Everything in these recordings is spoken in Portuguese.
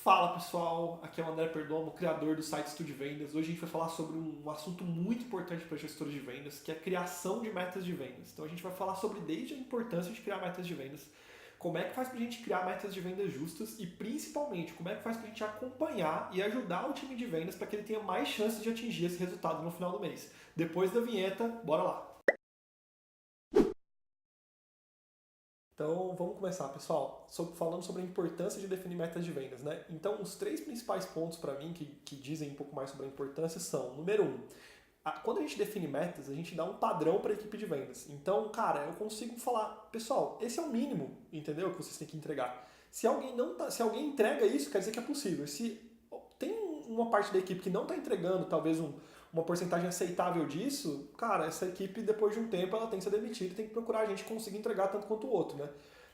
Fala pessoal, aqui é o André Perdomo, criador do site Estude Vendas. Hoje a gente vai falar sobre um assunto muito importante para gestores de vendas, que é a criação de metas de vendas. Então a gente vai falar sobre desde a importância de criar metas de vendas, como é que faz para a gente criar metas de vendas justas e principalmente como é que faz para a gente acompanhar e ajudar o time de vendas para que ele tenha mais chances de atingir esse resultado no final do mês. Depois da vinheta, bora lá! Então vamos começar, pessoal, falando sobre a importância de definir metas de vendas, né? Então os três principais pontos para mim que dizem um pouco mais sobre a importância são, número um, quando a gente define metas, a gente dá um padrão para a equipe de vendas. Então, cara, eu consigo falar, pessoal, esse é o mínimo, entendeu? Que vocês têm que entregar. Se alguém não tá, se alguém entrega isso, quer dizer que é possível. Se tem uma parte da equipe que não está entregando, talvez uma porcentagem aceitável disso, cara, essa equipe depois de um tempo ela tem que ser demitida e tem que procurar a gente conseguir entregar tanto quanto o outro, né?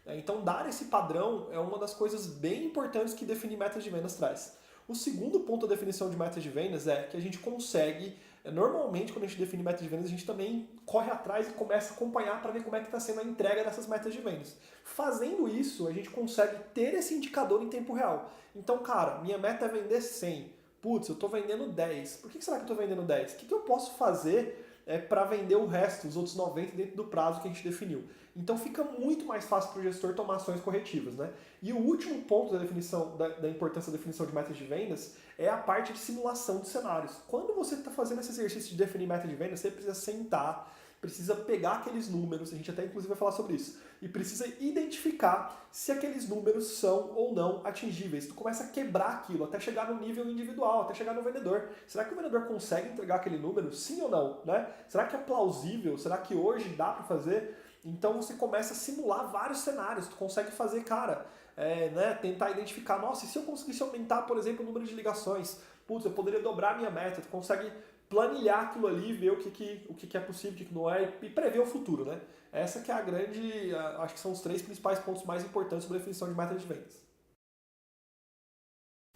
Então, dar esse padrão é uma das coisas bem importantes que definir metas de vendas traz. O segundo ponto da definição de metas de vendas é que a gente consegue, normalmente quando a gente define metas de vendas, a gente também corre atrás e começa a acompanhar para ver como é que está sendo a entrega dessas metas de vendas. Fazendo isso, a gente consegue ter esse indicador em tempo real. Então, cara, minha meta é vender 100. Putz, eu estou vendendo 10. Por que será que eu estou vendendo 10? O que eu posso fazer para vender o resto, os outros 90 dentro do prazo que a gente definiu? Então fica muito mais fácil para o gestor tomar ações corretivas, né? E o último ponto da importância da definição de metas de vendas é a parte de simulação de cenários. Quando você está fazendo esse exercício de definir meta de vendas, você precisa sentar, precisa pegar aqueles números, a gente até inclusive vai falar sobre isso, e precisa identificar se aqueles números são ou não atingíveis. Tu começa a quebrar aquilo até chegar no nível individual, até chegar no vendedor. Será que o vendedor consegue entregar aquele número? Sim ou não? Né? Será que é plausível? Será que hoje dá para fazer? Então você começa a simular vários cenários, tu consegue fazer, cara, né, tentar identificar, nossa, e se eu conseguisse aumentar, por exemplo, o número de ligações? Putz, eu poderia dobrar a minha meta, tu consegue planilhar aquilo ali, ver o que é possível, o que não é, e prever o futuro, né? Essa que é a grande, acho que são os três principais pontos mais importantes sobre a definição de meta de vendas.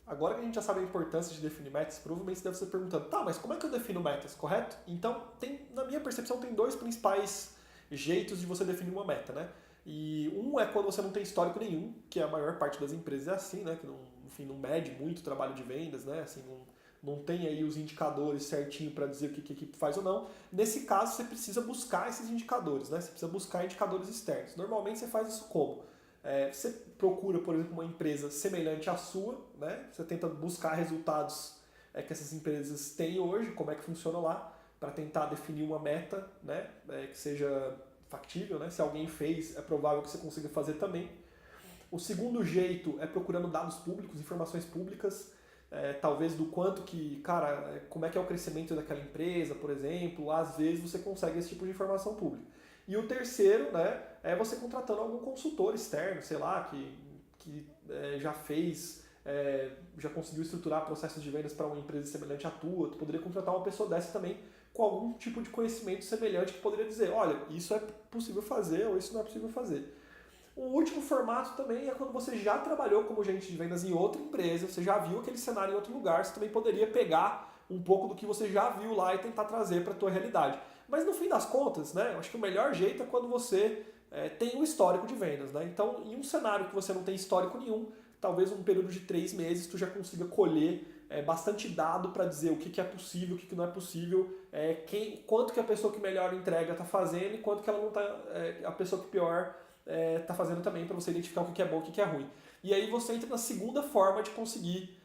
Agora que a gente já sabe a importância de definir metas, provavelmente você deve estar perguntando, tá, mas como é que eu defino metas, correto? Então, na minha percepção, tem dois principais jeitos de você definir uma meta, né? E um é quando você não tem histórico nenhum, que a maior parte das empresas é assim, né? Que não, enfim, não mede muito o trabalho de vendas, né? Assim, não tem aí os indicadores certinho para dizer o que a equipe faz ou não. Nesse caso, você precisa buscar esses indicadores, né? Você precisa buscar indicadores externos. Normalmente você faz isso como? Você procura, por exemplo, uma empresa semelhante à sua, né? Você tenta buscar resultados que essas empresas têm hoje, como é que funciona lá, para tentar definir uma meta, né? Que seja factível, né? Se alguém fez, é provável que você consiga fazer também. O segundo jeito é procurando dados públicos, informações públicas, talvez do quanto que, cara, como é que é o crescimento daquela empresa, por exemplo, às vezes você consegue esse tipo de informação pública. E o terceiro, né, é você contratando algum consultor externo, sei lá, que já fez, já conseguiu estruturar processos de vendas para uma empresa semelhante à tua, tu poderia contratar uma pessoa dessa também com algum tipo de conhecimento semelhante que poderia dizer, olha, isso é possível fazer ou isso não é possível fazer. O último formato também é quando você já trabalhou como gerente de vendas em outra empresa, você já viu aquele cenário em outro lugar, você também poderia pegar um pouco do que você já viu lá e tentar trazer para a tua realidade. Mas no fim das contas, né, eu acho que o melhor jeito é quando você tem um histórico de vendas. Né? Então, em um cenário que você não tem histórico nenhum, talvez um período de 3 meses tu já consiga colher bastante dado para dizer o que é possível, o que não é possível, quanto que a pessoa que melhor entrega está fazendo e quanto que ela não tá, a pessoa que pior está fazendo também para você identificar o que é bom e o que é ruim. E aí você entra na segunda forma de conseguir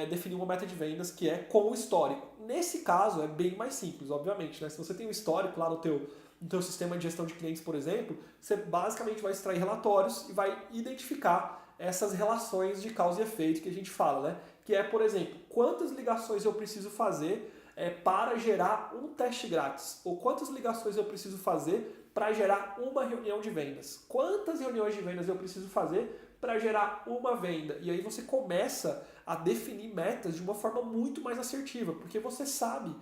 definir uma meta de vendas, que é com o histórico. Nesse caso é bem mais simples, obviamente. Né? Se você tem um histórico lá no teu sistema de gestão de clientes, por exemplo, você basicamente vai extrair relatórios e vai identificar essas relações de causa e efeito que a gente fala, né? Que é, por exemplo, quantas ligações eu preciso fazer para gerar um teste grátis? Ou quantas ligações eu preciso fazer para gerar uma reunião de vendas? Quantas reuniões de vendas eu preciso fazer para gerar uma venda? E aí você começa a definir metas de uma forma muito mais assertiva, porque você sabe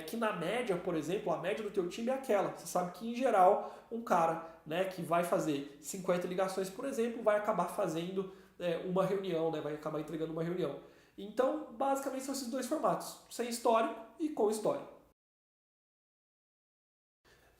que na média, por exemplo, a média do teu time é aquela. Você sabe que, em geral, um cara, né, que vai fazer 50 ligações, por exemplo, vai acabar fazendo uma reunião, né, vai acabar entregando uma reunião. Então, basicamente, são esses dois formatos, sem histórico e com histórico.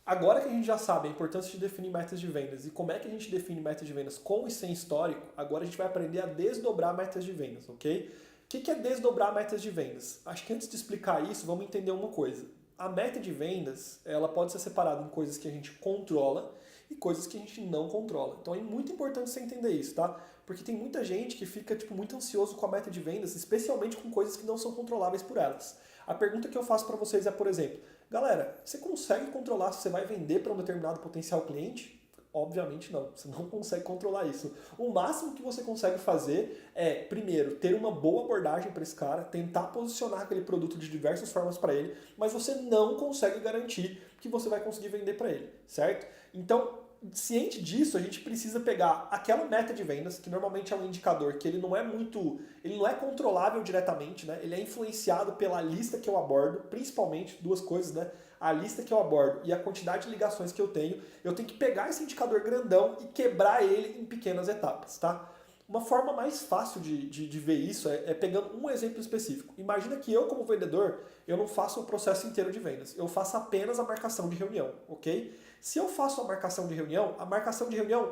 Agora que a gente já sabe a importância de definir metas de vendas e como é que a gente define metas de vendas com e sem histórico, agora a gente vai aprender a desdobrar metas de vendas, ok? O que é desdobrar metas de vendas? Acho que antes de explicar isso, vamos entender uma coisa. A meta de vendas, ela pode ser separada em coisas que a gente controla e coisas que a gente não controla. Então é muito importante você entender isso, tá? Porque tem muita gente que fica muito ansioso com a meta de vendas, especialmente com coisas que não são controláveis por elas. A pergunta que eu faço para vocês é, por exemplo, galera, você consegue controlar se você vai vender para um determinado potencial cliente? Obviamente não, você não consegue controlar isso. O máximo que você consegue fazer é, primeiro, ter uma boa abordagem para esse cara, tentar posicionar aquele produto de diversas formas para ele, mas você não consegue garantir que você vai conseguir vender para ele, certo? Então, ciente disso, a gente precisa pegar aquela meta de vendas, que normalmente é um indicador que ele não é controlável diretamente, né? Ele é influenciado pela lista que eu abordo, principalmente duas coisas, né? A lista que eu abordo e a quantidade de ligações que eu tenho que pegar esse indicador grandão e quebrar ele em pequenas etapas, tá? Uma forma mais fácil de ver isso é pegando um exemplo específico. Imagina que eu, como vendedor, eu não faço o processo inteiro de vendas. Eu faço apenas a marcação de reunião, ok? Se eu faço a marcação de reunião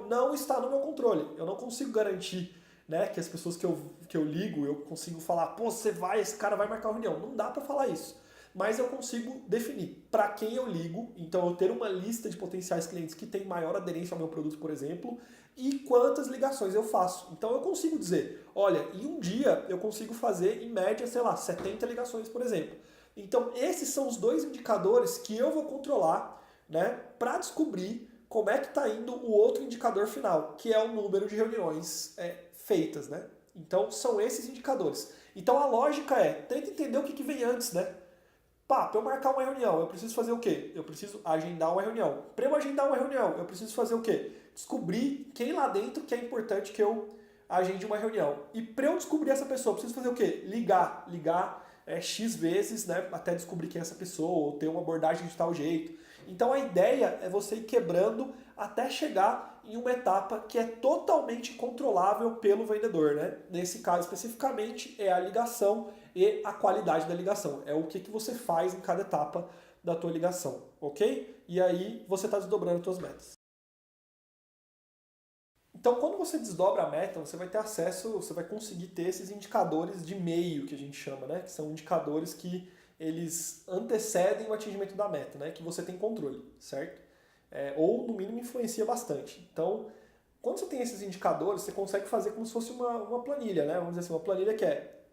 não está no meu controle. Eu não consigo garantir, né, que as pessoas que eu ligo, eu consigo falar, pô, esse cara vai marcar uma reunião. Não dá para falar isso. Mas eu consigo definir para quem eu ligo, então eu ter uma lista de potenciais clientes que tem maior aderência ao meu produto, por exemplo, e quantas ligações eu faço. Então eu consigo dizer, olha, em um dia eu consigo fazer, em média, 70 ligações, por exemplo. Então esses são os dois indicadores que eu vou controlar, né, para descobrir como é que está indo o outro indicador final, que é o número de reuniões feitas, né? Então são esses indicadores. Então a lógica tenta entender o que vem antes, né? Para eu marcar uma reunião, eu preciso fazer o quê? Eu preciso agendar uma reunião. Para eu agendar uma reunião, eu preciso fazer o quê? Descobrir quem lá dentro que é importante que eu agende uma reunião. E para eu descobrir essa pessoa, eu preciso fazer o quê? Ligar X vezes, né, até descobrir quem é essa pessoa, ou ter uma abordagem de tal jeito. Então a ideia é você ir quebrando até chegar em uma etapa que é totalmente controlável pelo vendedor, né? Nesse caso especificamente é a ligação e a qualidade da ligação. É o que você faz em cada etapa da tua ligação, ok? E aí você está desdobrando as suas metas. Então, quando você desdobra a meta, você vai ter acesso, você vai conseguir ter esses indicadores de meio, que a gente chama, né? Que são indicadores que eles antecedem o atingimento da meta, né? Que você tem controle, certo? Ou, no mínimo, influencia bastante. Então, quando você tem esses indicadores, você consegue fazer como se fosse uma planilha, né? Vamos dizer assim, uma planilha que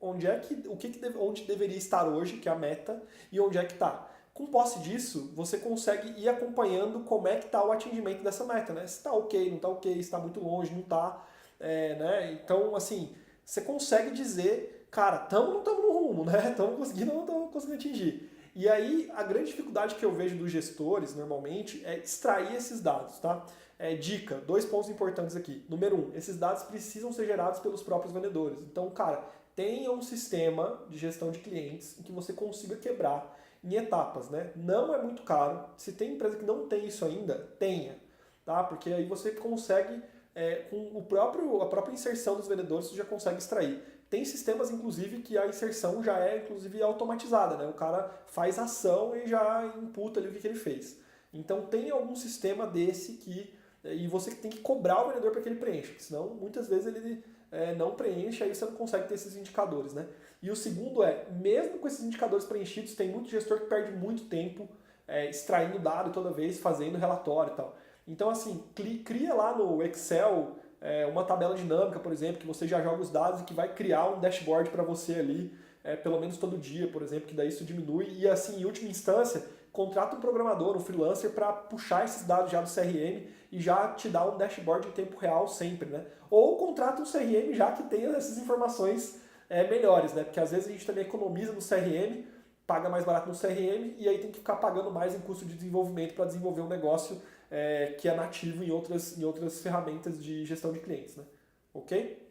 onde deveria estar hoje, que é a meta, e onde é que está. Com posse disso, você consegue ir acompanhando como é que está o atingimento dessa meta, né? Se está ok, não está ok, se está muito longe, não está, né? Então, assim, você consegue dizer, cara, estamos ou não estamos no rumo, né? Estamos conseguindo ou não estamos conseguindo atingir. E aí, a grande dificuldade que eu vejo dos gestores, normalmente, é extrair esses dados, tá? Dica, 2 pontos importantes aqui. Número 1, esses dados precisam ser gerados pelos próprios vendedores. Então, cara, tenha um sistema de gestão de clientes em que você consiga quebrar em etapas, né? Não é muito caro. Se tem empresa que não tem isso ainda, tenha, tá? Porque aí você consegue, com a própria inserção dos vendedores, você já consegue extrair. Tem sistemas, inclusive, que a inserção já é, inclusive, automatizada, né? O cara faz ação e já imputa ali o que ele fez. Então, tem algum sistema desse e você tem que cobrar o vendedor para que ele preencha, porque senão, muitas vezes, ele não preenche, aí você não consegue ter esses indicadores, né? E o segundo mesmo com esses indicadores preenchidos, tem muito gestor que perde muito tempo extraindo dado toda vez, fazendo relatório e tal. Então, assim, cria lá no Excel uma tabela dinâmica, por exemplo, que você já joga os dados e que vai criar um dashboard para você ali, pelo menos todo dia, por exemplo, que daí isso diminui. E, assim, em última instância, contrata um programador, um freelancer, para puxar esses dados já do CRM e já te dar um dashboard em tempo real sempre, né? Ou contrata um CRM já que tenha essas informações melhores, né? Porque às vezes a gente também economiza no CRM, paga mais barato no CRM e aí tem que ficar pagando mais em custo de desenvolvimento para desenvolver um negócio que é nativo em outras ferramentas de gestão de clientes, né? Ok?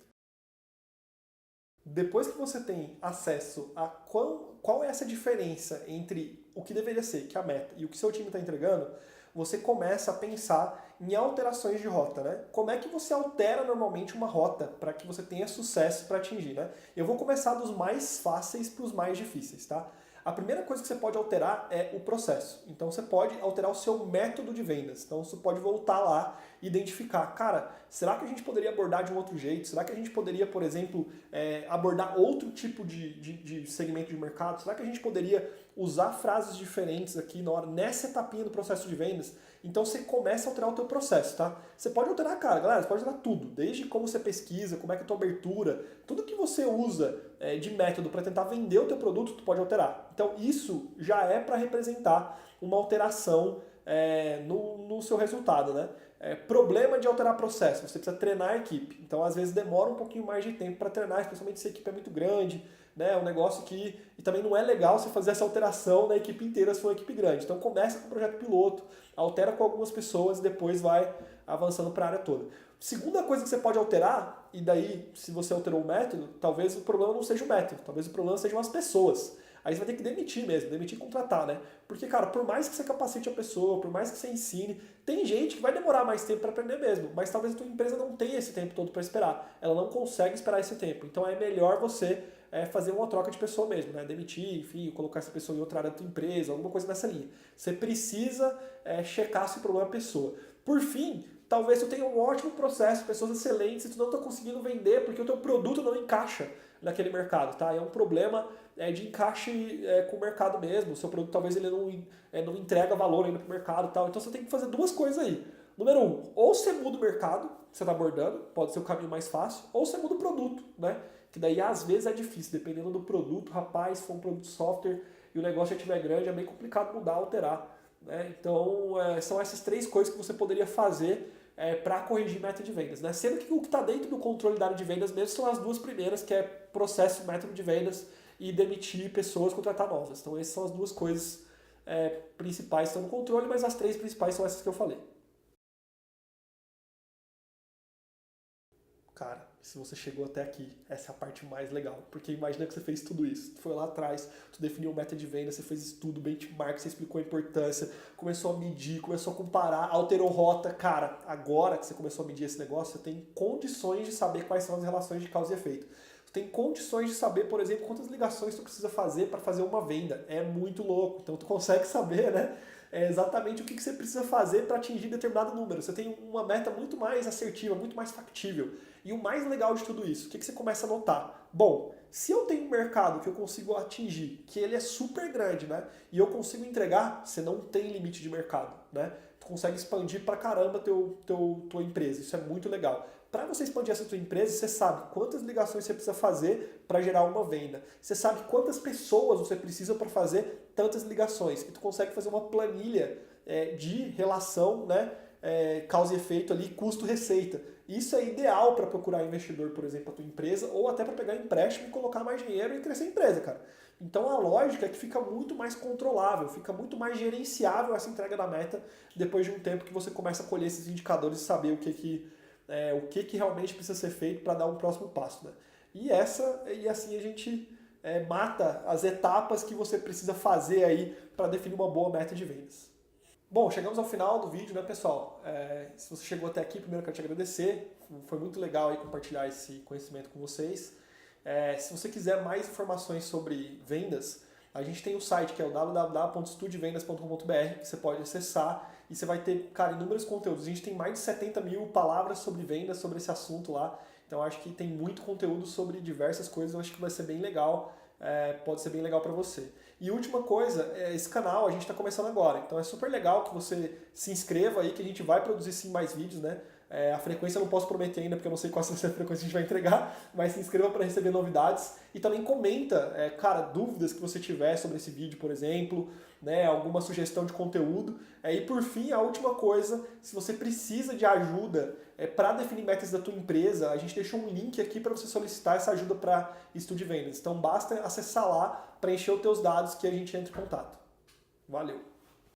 Depois que você tem acesso a qual é essa diferença entre o que deveria ser, que é a meta, e o que seu time está entregando, você começa a pensar em alterações de rota, né? Como é que você altera normalmente uma rota para que você tenha sucesso para atingir, né? Eu vou começar dos mais fáceis para os mais difíceis, tá? A primeira coisa que você pode alterar é o processo. Então você pode alterar o seu método de vendas. Então você pode voltar lá e identificar, cara, será que a gente poderia abordar de um outro jeito? Será que a gente poderia, por exemplo, abordar outro tipo de segmento de mercado? Será que a gente poderia usar frases diferentes aqui nessa etapinha do processo de vendas? Então você começa a alterar o teu processo, tá? Você pode alterar, cara, galera, você pode alterar tudo, desde como você pesquisa, como é que é a tua abertura, tudo que você usa de método para tentar vender o teu produto, tu pode alterar. Então isso já é para representar uma alteração no seu resultado, né? Problema de alterar processo, você precisa treinar a equipe. Então às vezes demora um pouquinho mais de tempo para treinar, especialmente se a equipe é muito grande, né? Um negócio que e também não é legal você fazer essa alteração na equipe inteira se for uma equipe grande. Então começa com um projeto piloto, altera com algumas pessoas e depois vai avançando para a área toda. Segunda coisa que você pode alterar, e daí se você alterou o método, talvez o problema não seja o método, talvez o problema sejam as pessoas. Aí você vai ter que demitir mesmo, demitir e contratar, né? Porque, cara, por mais que você capacite a pessoa, por mais que você ensine, tem gente que vai demorar mais tempo para aprender mesmo, mas talvez a tua empresa não tenha esse tempo todo para esperar. Ela não consegue esperar esse tempo. Então é melhor você fazer uma troca de pessoa mesmo, né? Demitir, enfim, colocar essa pessoa em outra área da tua empresa, alguma coisa nessa linha. Você precisa checar se o problema é a pessoa. Por fim, talvez tu tenha um ótimo processo, pessoas excelentes, e tu não está conseguindo vender porque o teu produto não encaixa naquele mercado, tá? É um problema de encaixe com o mercado mesmo. O seu produto talvez ele não entrega valor ainda para o mercado e tal. Então você tem que fazer duas coisas aí. Número um, ou você muda o mercado que você está abordando, pode ser o caminho mais fácil, ou você muda o produto, né? Que daí às vezes é difícil, dependendo do produto, rapaz, se for um produto de software e o negócio já estiver grande, é bem complicado mudar, alterar. Né? Então são essas três coisas que você poderia fazer para corrigir meta de vendas. Né? Sendo que o que está dentro do controle da área de vendas mesmo são as duas primeiras, que é processo, método de vendas e demitir pessoas, contratar novas. Então essas são as duas coisas principais que estão no controle, mas as três principais são essas que eu falei. Cara, se você chegou até aqui, essa é a parte mais legal. Porque imagina que você fez tudo isso. Tu foi lá atrás, tu definiu meta de venda, você fez estudo, benchmark, você explicou a importância, começou a medir, começou a comparar, alterou rota. Cara, agora que você começou a medir esse negócio, você tem condições de saber quais são as relações de causa e efeito. Tu tem condições de saber, por exemplo, quantas ligações tu precisa fazer para fazer uma venda. É muito louco. Então tu consegue saber, né? Exatamente o que você precisa fazer para atingir determinado número. Você tem uma meta muito mais assertiva, muito mais factível. E o mais legal de tudo isso, o que você começa a notar? Bom, se eu tenho um mercado que eu consigo atingir, que ele é super grande, né? E eu consigo entregar, você não tem limite de mercado, né? Tu consegue expandir pra caramba tua empresa. Isso é muito legal. Para você expandir essa tua empresa, você sabe quantas ligações você precisa fazer para gerar uma venda. Você sabe quantas pessoas você precisa para fazer tantas ligações. E tu consegue fazer uma planilha de relação, né, causa e efeito ali, custo-receita. Isso é ideal para procurar investidor, por exemplo, a tua empresa, ou até para pegar empréstimo e colocar mais dinheiro e crescer a empresa, cara. Então a lógica é que fica muito mais controlável, fica muito mais gerenciável essa entrega da meta depois de um tempo que você começa a colher esses indicadores e saber o que realmente precisa ser feito para dar um próximo passo. Né? E assim a gente mata as etapas que você precisa fazer aí para definir uma boa meta de vendas. Bom, chegamos ao final do vídeo, né, pessoal? Se você chegou até aqui, primeiro eu quero te agradecer. Foi muito legal aí compartilhar esse conhecimento com vocês. Se você quiser mais informações sobre vendas, a gente tem o site que é o www.estudievendas.com.br, que você pode acessar e você vai ter, cara, inúmeros conteúdos. A gente tem mais de 70 mil palavras sobre vendas, sobre esse assunto lá. Então acho que tem muito conteúdo sobre diversas coisas, eu acho que vai ser bem legal, pode ser bem legal para você. E última coisa, esse canal a gente está começando agora, então é super legal que você se inscreva aí, que a gente vai produzir sim mais vídeos, né? A frequência eu não posso prometer ainda, porque eu não sei qual vai ser a frequência que a gente vai entregar, mas se inscreva para receber novidades e também comenta, cara, dúvidas que você tiver sobre esse vídeo, por exemplo, né, alguma sugestão de conteúdo. E por fim, a última coisa, se você precisa de ajuda para definir metas da tua empresa, a gente deixou um link aqui para você solicitar essa ajuda para Estude Vendas. Então basta acessar lá, preencher os teus dados que a gente entra em contato. Valeu!